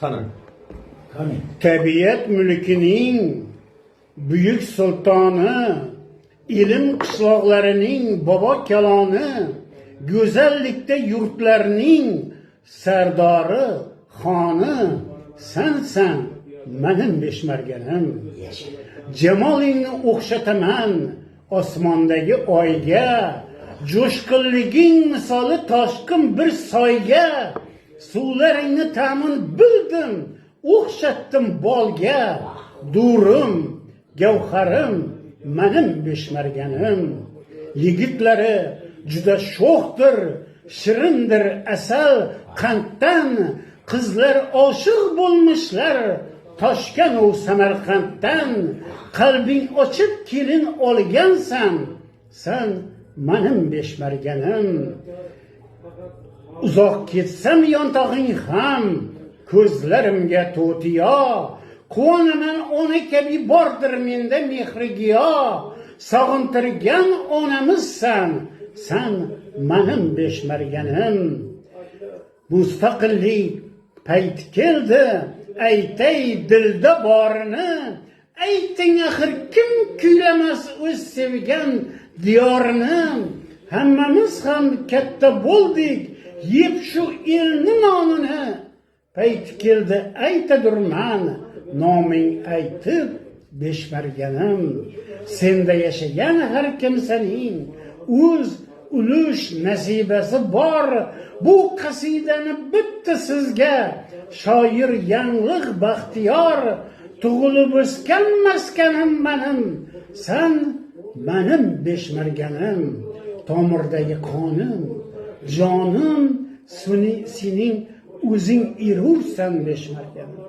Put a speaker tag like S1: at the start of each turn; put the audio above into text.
S1: Qani.
S2: Tabiat mulkining buyuk sultoni, ilm qishloqlarining bobo kaloni, go'zallikda yurtlarning sardori, xoni sensan mening beshmarganim. Jamolingni o'xshataman osmondagi oyga, jo'shqinliging misoli toshqin bir soyga, suvlaringni ta'min bildim, o'xshatdim bolga, durim, gavharim, mening beshmarganim. Yigitlari juda sho'xdir, shirindir asal qanddan, qizlar oshiq bo'lmishlar Toshkent u Samarqanddan. Qalbing ochib kelin olgansan, sen mening beshmarganim. Uzoq ketsam yontog'ing ham ko'zlarimga to'tiyo, quvonaman ona kabi bordir menda mehrigiyo. Sog'intirgan onamizsan, sen mening beshmarganim. Mustaqillik payti keldi, aytay dilda borini. Ayting axir kim kuylamas o'z sevgan diyorini. Hammamiz ham katta bo'ldik, yeb shu elni nonini. Payti keldi aytadurman, noming aytib beshmarganim. Senda yashagan har kimsaning o'z ulush nasibasi bor. Bu qasidani bitta sizga shoir Yangliq Baxtiyor. Tug'ilib o'sgan maskanim mening, sen mening beshmarganim. Tomirdagi qonim, jonim, sening o'zing irursan beshmarganim.